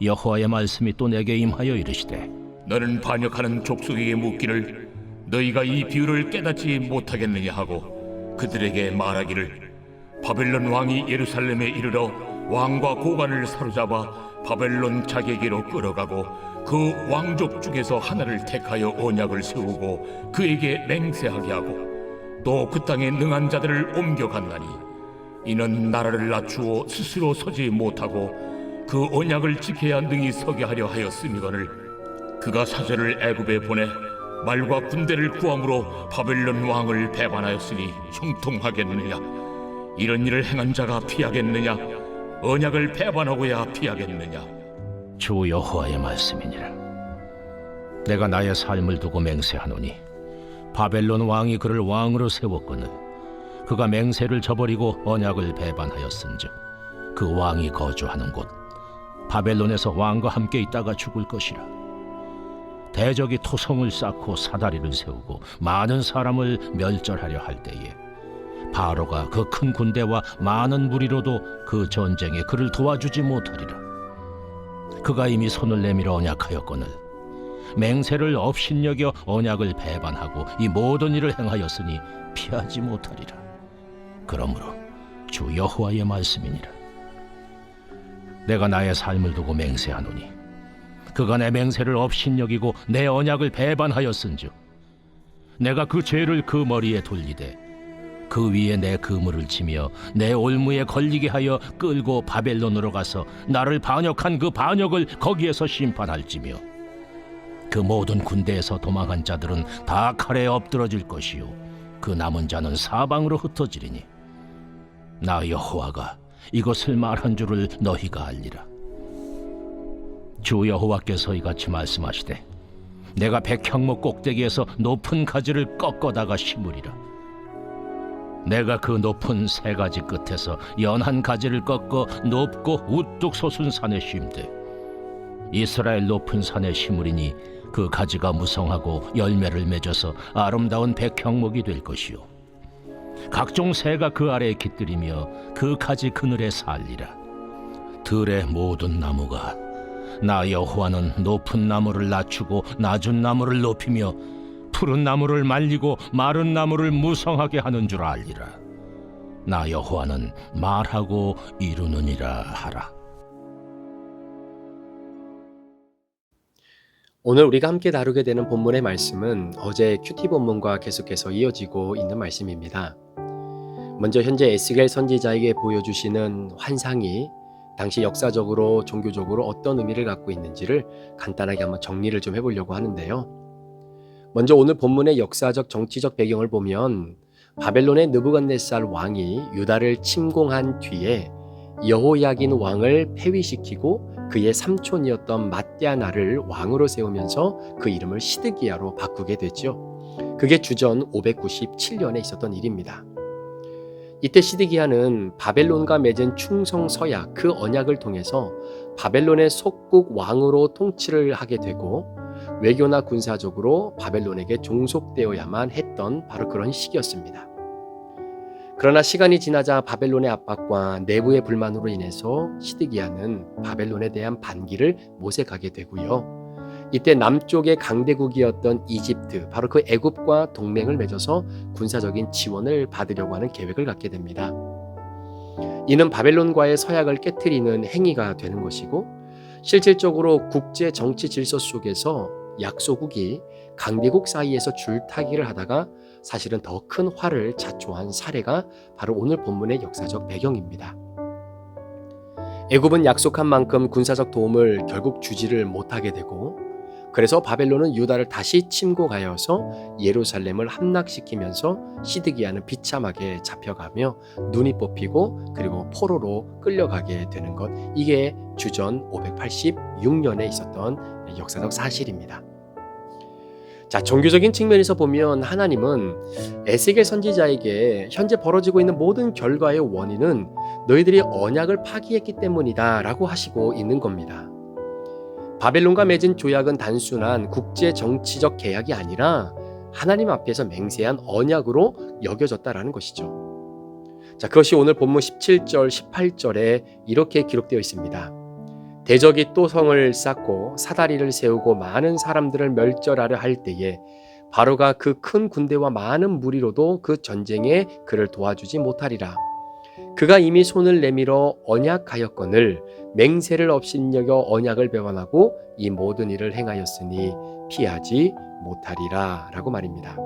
여호와의 말씀이 또 내게 임하여 이르시되 너는 반역하는 족속에게 묻기를 너희가 이 비유를 깨닫지 못하겠느냐 하고 그들에게 말하기를 바벨론 왕이 예루살렘에 이르러 왕과 고관을 사로잡아 바벨론 자기에게로 끌어가고 그 왕족 중에서 하나를 택하여 언약을 세우고 그에게 맹세하게 하고 또 그 땅에 능한 자들을 옮겨갔나니 이는 나라를 낮추어 스스로 서지 못하고 그 언약을 지켜야 능히 서게 하려 하였음이거늘 그가 사절을 애굽에 보내 말과 군대를 구함으로 바벨론 왕을 배반하였으니 형통하겠느냐? 이런 일을 행한 자가 피하겠느냐? 언약을 배반하고야 피하겠느냐? 주 여호와의 말씀이니라. 내가 나의 삶을 두고 맹세하노니 바벨론 왕이 그를 왕으로 세웠거늘 그가 맹세를 저버리고 언약을 배반하였은즉 그 왕이 거주하는 곳 바벨론에서 왕과 함께 있다가 죽을 것이라. 대적이 토성을 쌓고 사다리를 세우고 많은 사람을 멸절하려 할 때에 바로가 그 큰 군대와 많은 무리로도 그 전쟁에 그를 도와주지 못하리라. 그가 이미 손을 내밀어 언약하였거늘 맹세를 업신여겨 언약을 배반하고 이 모든 일을 행하였으니 피하지 못하리라. 그러므로 주 여호와의 말씀이니라. 내가 나의 삶을 두고 맹세하노니 그가 내 맹세를 업신여기고 내 언약을 배반하였은즉 내가 그 죄를 그 머리에 돌리되 그 위에 내 그물을 치며 내 올무에 걸리게 하여 끌고 바벨론으로 가서 나를 반역한 그 반역을 거기에서 심판할지며 그 모든 군대에서 도망한 자들은 다 칼에 엎드러질 것이요 그 남은 자는 사방으로 흩어지리니 나 여호와가 이것을 말한 줄을 너희가 알리라. 주 여호와께서 이같이 말씀하시되 내가 백향목 꼭대기에서 높은 가지를 꺾어다가 심으리라. 내가 그 높은 세 가지 끝에서 연한 가지를 꺾어 높고 우뚝 솟은 산에 심되 이스라엘 높은 산에 심으리니 그 가지가 무성하고 열매를 맺어서 아름다운 백향목이 될 것이요 각종 새가 그 아래에 깃들이며 그 가지 그늘에 살리라. 들의 모든 나무가 나 여호와는 높은 나무를 낮추고 낮은 나무를 높이며 푸른 나무를 말리고 마른 나무를 무성하게 하는 줄 알리라. 나 여호와는 말하고 이루느니라 하라. 오늘 우리가 함께 다루게 되는 본문의 말씀은 어제 큐티 본문과 계속해서 이어지고 있는 말씀입니다. 먼저 현재 에스겔 선지자에게 보여주시는 환상이 당시 역사적으로 종교적으로 어떤 의미를 갖고 있는지를 간단하게 한번 정리를 좀 해보려고 하는데요. 먼저 오늘 본문의 역사적 정치적 배경을 보면 바벨론의 느부갓네살 왕이 유다를 침공한 뒤에 여호야긴 왕을 폐위시키고 그의 삼촌이었던 matthena를 왕으로 세우면서 그 이름을 시드기야로 바꾸게 됐죠. 그게 주전 597년에 있었던 일입니다. 이때 시드기야는 바벨론과 맺은 충성 서약 그 언약을 통해서 바벨론의 속국 왕으로 통치를 하게 되고 외교나 군사적으로 바벨론에게 종속되어야만 했던 바로 그런 시기였습니다. 그러나 시간이 지나자 바벨론의 압박과 내부의 불만으로 인해서 시드기야는 바벨론에 대한 반기를 모색하게 되고요. 이때 남쪽의 강대국이었던 이집트, 바로 그 애굽과 동맹을 맺어서 군사적인 지원을 받으려고 하는 계획을 갖게 됩니다. 이는 바벨론과의 서약을 깨트리는 행위가 되는 것이고 실질적으로 국제 정치 질서 속에서 약소국이 강대국 사이에서 줄타기를 하다가 사실은 더 큰 화를 자초한 사례가 바로 오늘 본문의 역사적 배경입니다. 애굽은 약속한 만큼 군사적 도움을 결국 주지를 못하게 되고 그래서 바벨론은 유다를 다시 침공하여서 예루살렘을 함락시키면서 시드기야는 비참하게 잡혀가며 눈이 뽑히고 그리고 포로로 끌려가게 되는 것, 이게 주전 586년에 있었던 역사적 사실입니다. 자, 종교적인 측면에서 보면 하나님은 에스겔 선지자에게 현재 벌어지고 있는 모든 결과의 원인은 너희들이 언약을 파기했기 때문이다 라고 하시고 있는 겁니다. 바벨론과 맺은 조약은 단순한 국제 정치적 계약이 아니라 하나님 앞에서 맹세한 언약으로 여겨졌다라는 것이죠. 자, 그것이 오늘 본문 17절, 18절에 이렇게 기록되어 있습니다. 대적이 또 성을 쌓고 사다리를 세우고 많은 사람들을 멸절하려 할 때에 바로가 그 큰 군대와 많은 무리로도 그 전쟁에 그를 도와주지 못하리라. 그가 이미 손을 내밀어 언약하였거늘 맹세를 업신여겨 언약을 배반하고 이 모든 일을 행하였으니 피하지 못하리라 라고 말입니다.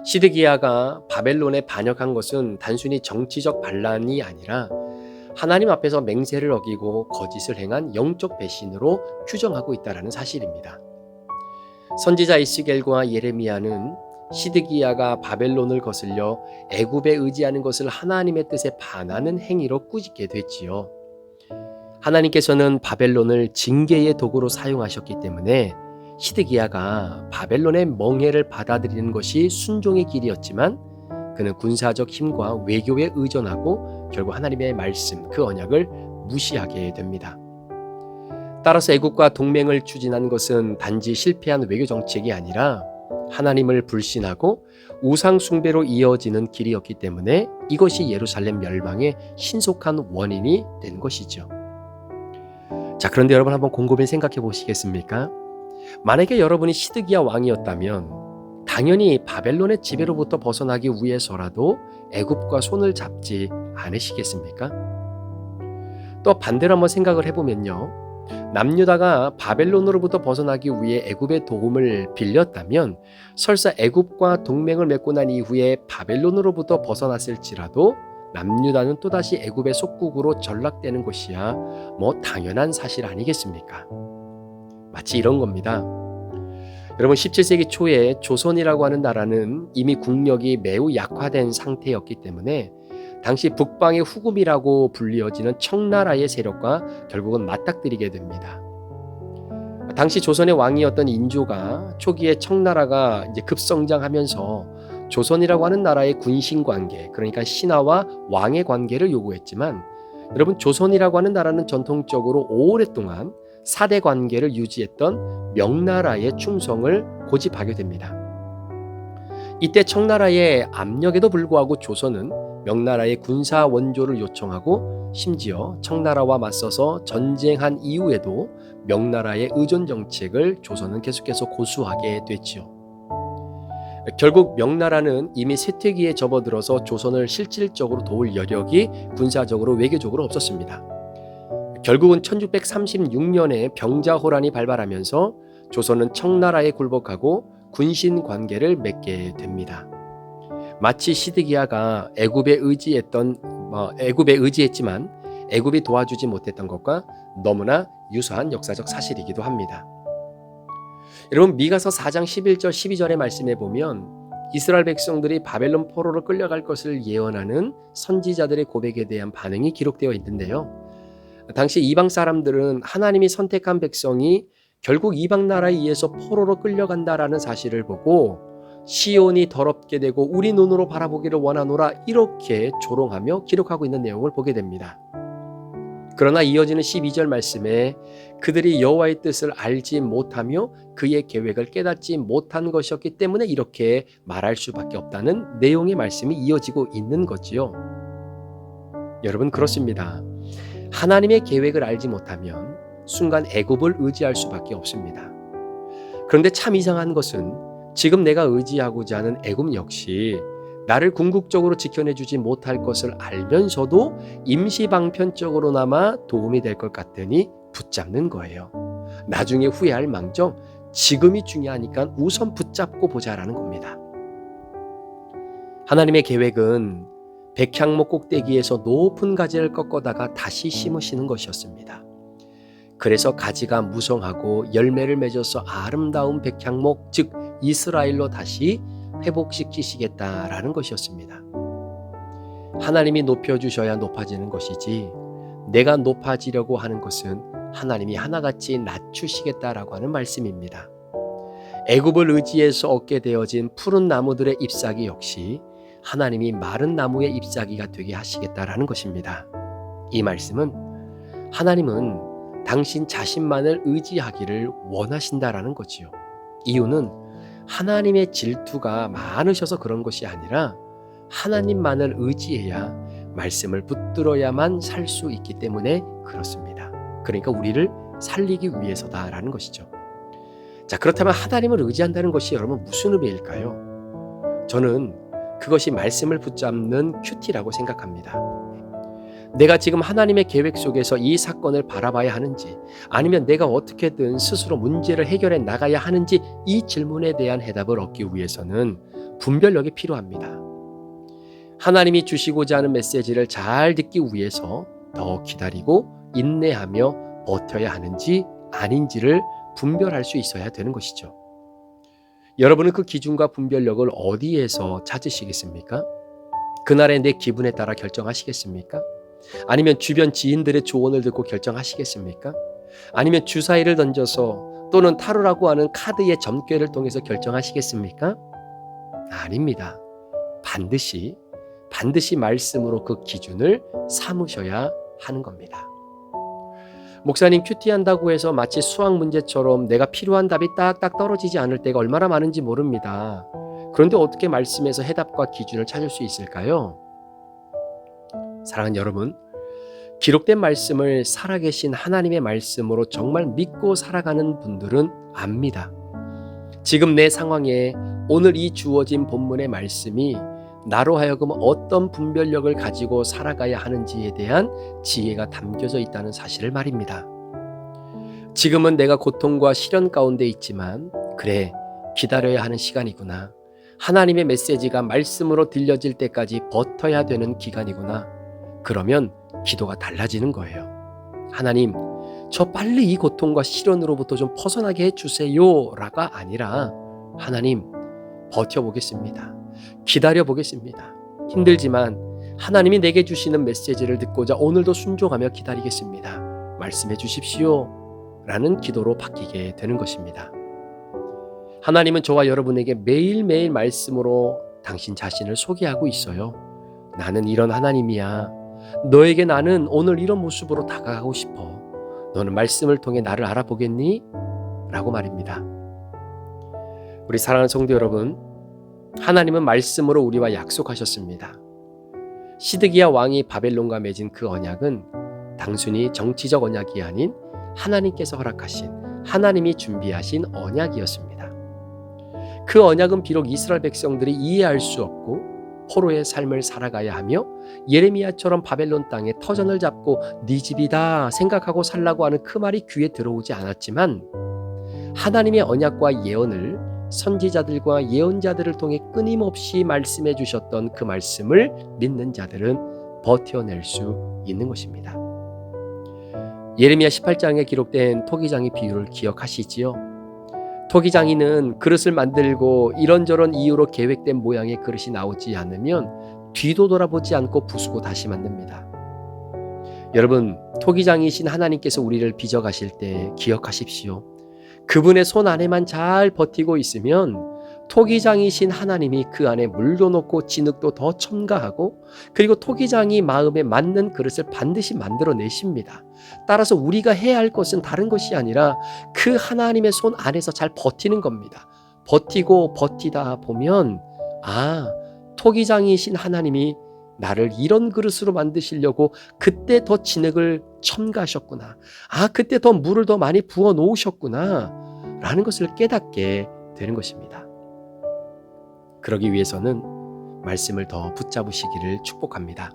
시드기야가 바벨론에 반역한 것은 단순히 정치적 반란이 아니라 하나님 앞에서 맹세를 어기고 거짓을 행한 영적 배신으로 규정하고 있다는 사실입니다. 선지자 에스겔과 예레미야는 시드기야가 바벨론을 거슬려 애굽에 의지하는 것을 하나님의 뜻에 반하는 행위로 꾸짖게 됐지요. 하나님께서는 바벨론을 징계의 도구로 사용하셨기 때문에 시드기야가 바벨론의 멍해를 받아들이는 것이 순종의 길이었지만 그는 군사적 힘과 외교에 의존하고 결국 하나님의 말씀, 그 언약을 무시하게 됩니다. 따라서 애국과 동맹을 추진한 것은 단지 실패한 외교 정책이 아니라 하나님을 불신하고 우상 숭배로 이어지는 길이었기 때문에 이것이 예루살렘 멸망의 신속한 원인이 된 것이죠. 자, 그런데 여러분 한번 곰곰이 생각해 보시겠습니까? 만약에 여러분이 시드기야 왕이었다면 당연히 바벨론의 지배로부터 벗어나기 위해서라도 애굽과 손을 잡지 않으시겠습니까? 또 반대로 한번 생각을 해보면요. 남유다가 바벨론으로부터 벗어나기 위해 애굽의 도움을 빌렸다면 설사 애굽과 동맹을 맺고 난 이후에 바벨론으로부터 벗어났을지라도 남유다는 또다시 애굽의 속국으로 전락되는 것이야 당연한 사실 아니겠습니까? 마치 이런 겁니다. 여러분 17세기 초에 조선이라고 하는 나라는 이미 국력이 매우 약화된 상태였기 때문에 당시 북방의 후금이라고 불리어지는 청나라의 세력과 결국은 맞닥뜨리게 됩니다. 당시 조선의 왕이었던 인조가 초기에 청나라가 이제 급성장하면서 조선이라고 하는 나라의 군신 관계, 그러니까 신하와 왕의 관계를 요구했지만 여러분 조선이라고 하는 나라는 전통적으로 오랫동안 사대 관계를 유지했던 명나라의 충성을 고집하게 됩니다. 이때 청나라의 압력에도 불구하고 조선은 명나라의 군사 원조를 요청하고 심지어 청나라와 맞서서 전쟁한 이후에도 명나라의 의존 정책을 조선은 계속해서 고수하게 됐지요. 결국 명나라는 이미 쇠퇴기에 접어들어서 조선을 실질적으로 도울 여력이 군사적으로 외교적으로 없었습니다. 결국은 1636년에 병자호란이 발발하면서 조선은 청나라에 굴복하고 군신 관계를 맺게 됩니다. 마치 시드기야가 애굽에 의지했지만 애굽이 도와주지 못했던 것과 너무나 유사한 역사적 사실이기도 합니다. 여러분 미가서 4장 11절 12절의 말씀에 보면 이스라엘 백성들이 바벨론 포로로 끌려갈 것을 예언하는 선지자들의 고백에 대한 반응이 기록되어 있는데요. 당시 이방 사람들은 하나님이 선택한 백성이 결국 이방 나라에 의해서 포로로 끌려간다라는 사실을 보고 시온이 더럽게 되고 우리 눈으로 바라보기를 원하노라 이렇게 조롱하며 기록하고 있는 내용을 보게 됩니다. 그러나 이어지는 12절 말씀에 그들이 여호와의 뜻을 알지 못하며 그의 계획을 깨닫지 못한 것이었기 때문에 이렇게 말할 수밖에 없다는 내용의 말씀이 이어지고 있는 거지요. 여러분 그렇습니다. 하나님의 계획을 알지 못하면 순간 애굽을 의지할 수밖에 없습니다. 그런데 참 이상한 것은 지금 내가 의지하고자 하는 애굽 역시 나를 궁극적으로 지켜내주지 못할 것을 알면서도 임시방편적으로나마 도움이 될 것 같더니 붙잡는 거예요. 나중에 후회할 망정 지금이 중요하니까 우선 붙잡고 보자라는 겁니다. 하나님의 계획은 백향목 꼭대기에서 높은 가지를 꺾어다가 다시 심으시는 것이었습니다. 그래서 가지가 무성하고 열매를 맺어서 아름다운 백향목 즉 이스라엘로 다시 회복시키시겠다라는 것이었습니다. 하나님이 높여주셔야 높아지는 것이지 내가 높아지려고 하는 것은 하나님이 하나같이 낮추시겠다라고 하는 말씀입니다. 애굽을 의지해서 얻게 되어진 푸른 나무들의 잎사귀 역시 하나님이 마른 나무의 잎사귀가 되게 하시겠다라는 것입니다. 이 말씀은 하나님은 당신 자신만을 의지하기를 원하신다라는 거지요. 이유는 하나님의 질투가 많으셔서 그런 것이 아니라 하나님만을 의지해야 말씀을 붙들어야만 살 수 있기 때문에 그렇습니다. 그러니까 우리를 살리기 위해서다라는 것이죠. 자, 그렇다면 하나님을 의지한다는 것이 여러분 무슨 의미일까요? 저는 그것이 말씀을 붙잡는 큐티라고 생각합니다. 내가 지금 하나님의 계획 속에서 이 사건을 바라봐야 하는지, 아니면 내가 어떻게든 스스로 문제를 해결해 나가야 하는지, 이 질문에 대한 해답을 얻기 위해서는 분별력이 필요합니다. 하나님이 주시고자 하는 메시지를 잘 듣기 위해서 더 기다리고 인내하며 버텨야 하는지 아닌지를 분별할 수 있어야 되는 것이죠. 여러분은 그 기준과 분별력을 어디에서 찾으시겠습니까? 그날의 내 기분에 따라 결정하시겠습니까? 아니면 주변 지인들의 조언을 듣고 결정하시겠습니까? 아니면 주사위를 던져서 또는 타로라고 하는 카드의 점괘를 통해서 결정하시겠습니까? 아닙니다. 반드시 말씀으로 그 기준을 삼으셔야 하는 겁니다. 목사님, 큐티한다고 해서 마치 수학 문제처럼 내가 필요한 답이 딱딱 떨어지지 않을 때가 얼마나 많은지 모릅니다. 그런데 어떻게 말씀에서 해답과 기준을 찾을 수 있을까요? 사랑하는 여러분, 기록된 말씀을 살아계신 하나님의 말씀으로 정말 믿고 살아가는 분들은 압니다. 지금 내 상황에 오늘 이 주어진 본문의 말씀이 나로 하여금 어떤 분별력을 가지고 살아가야 하는지에 대한 지혜가 담겨져 있다는 사실을 말입니다. 지금은 내가 고통과 시련 가운데 있지만, 그래, 기다려야 하는 시간이구나. 하나님의 메시지가 말씀으로 들려질 때까지 버텨야 되는 기간이구나. 그러면 기도가 달라지는 거예요. 하나님, 저 빨리 이 고통과 시련으로부터 좀 벗어나게 해주세요 라가 아니라, 하나님, 버텨보겠습니다. 기다려보겠습니다. 힘들지만 하나님이 내게 주시는 메시지를 듣고자 오늘도 순종하며 기다리겠습니다. 말씀해 주십시오 라는 기도로 바뀌게 되는 것입니다. 하나님은 저와 여러분에게 매일매일 말씀으로 당신 자신을 소개하고 있어요. 나는 이런 하나님이야. 너에게 나는 오늘 이런 모습으로 다가가고 싶어. 너는 말씀을 통해 나를 알아보겠니? 라고 말입니다. 우리 사랑하는 성도 여러분, 하나님은 말씀으로 우리와 약속하셨습니다. 시드기야 왕이 바벨론과 맺은 그 언약은 단순히 정치적 언약이 아닌 하나님께서 허락하신, 하나님이 준비하신 언약이었습니다. 그 언약은 비록 이스라엘 백성들이 이해할 수 없고 포로의 삶을 살아가야 하며 예레미야처럼 바벨론 땅에 터전을 잡고 네 집이다 생각하고 살라고 하는 그 말이 귀에 들어오지 않았지만, 하나님의 언약과 예언을 선지자들과 예언자들을 통해 끊임없이 말씀해 주셨던 그 말씀을 믿는 자들은 버텨낼 수 있는 것입니다. 예레미야 18장에 기록된 토기장이 비유를 기억하시지요? 토기장이는 그릇을 만들고 이런저런 이유로 계획된 모양의 그릇이 나오지 않으면 뒤도 돌아보지 않고 부수고 다시 만듭니다. 여러분, 토기장이신 하나님께서 우리를 빚어가실 때 기억하십시오. 그분의 손 안에만 잘 버티고 있으면 토기장이신 하나님이 그 안에 물도 넣고 진흙도 더 첨가하고, 그리고 토기장이 마음에 맞는 그릇을 반드시 만들어내십니다. 따라서 우리가 해야 할 것은 다른 것이 아니라 그 하나님의 손 안에서 잘 버티는 겁니다. 버티고 버티다 보면, 아, 토기장이신 하나님이 나를 이런 그릇으로 만드시려고 그때 더 진흙을 첨가하셨구나. 아, 그때 더 물을 더 많이 부어 놓으셨구나 라는 것을 깨닫게 되는 것입니다. 그러기 위해서는 말씀을 더 붙잡으시기를 축복합니다.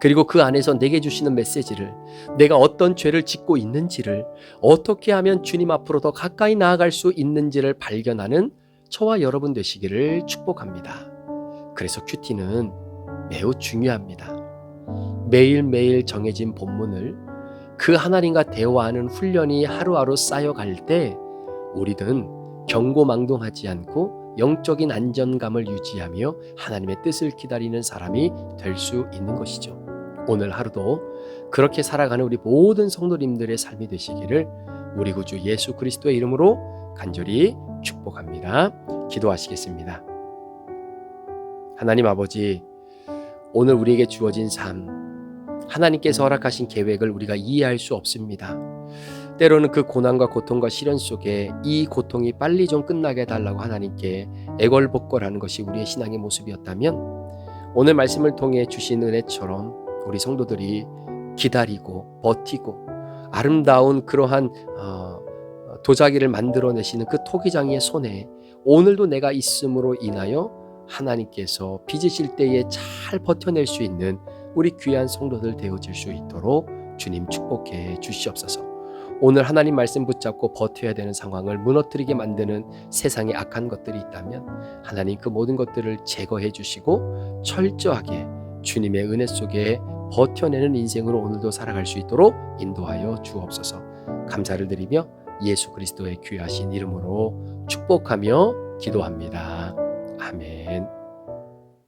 그리고 그 안에서 내게 주시는 메시지를, 내가 어떤 죄를 짓고 있는지를, 어떻게 하면 주님 앞으로 더 가까이 나아갈 수 있는지를 발견하는 저와 여러분 되시기를 축복합니다. 그래서 큐티는 매우 중요합니다. 매일매일 정해진 본문을 그 하나님과 대화하는 훈련이 하루하루 쌓여갈 때 우리는 경고망동하지 않고 영적인 안전감을 유지하며 하나님의 뜻을 기다리는 사람이 될 수 있는 것이죠. 오늘 하루도 그렇게 살아가는 우리 모든 성도님들의 삶이 되시기를 우리 구주 예수 그리스도의 이름으로 간절히 축복합니다. 기도하시겠습니다. 하나님 아버지, 오늘 우리에게 주어진 삶, 하나님께서 허락하신 계획을 우리가 이해할 수 없습니다. 때로는 그 고난과 고통과 시련 속에 이 고통이 빨리 좀 끝나게 해달라고 하나님께 애걸복걸하는 것이 우리의 신앙의 모습이었다면, 오늘 말씀을 통해 주신 은혜처럼 우리 성도들이 기다리고 버티고 아름다운 그러한 도자기를 만들어내시는 그 토기장의 손에 오늘도 내가 있음으로 인하여 하나님께서 빚으실 때에 잘 버텨낼 수 있는 우리 귀한 성도들 되어질 수 있도록 주님 축복해 주시옵소서. 오늘 하나님 말씀 붙잡고 버텨야 되는 상황을 무너뜨리게 만드는 세상의 악한 것들이 있다면 하나님 그 모든 것들을 제거해 주시고 철저하게 주님의 은혜 속에 버텨내는 인생으로 오늘도 살아갈 수 있도록 인도하여 주옵소서. 감사를 드리며 예수 그리스도의 귀하신 이름으로 축복하며 기도합니다. 아멘.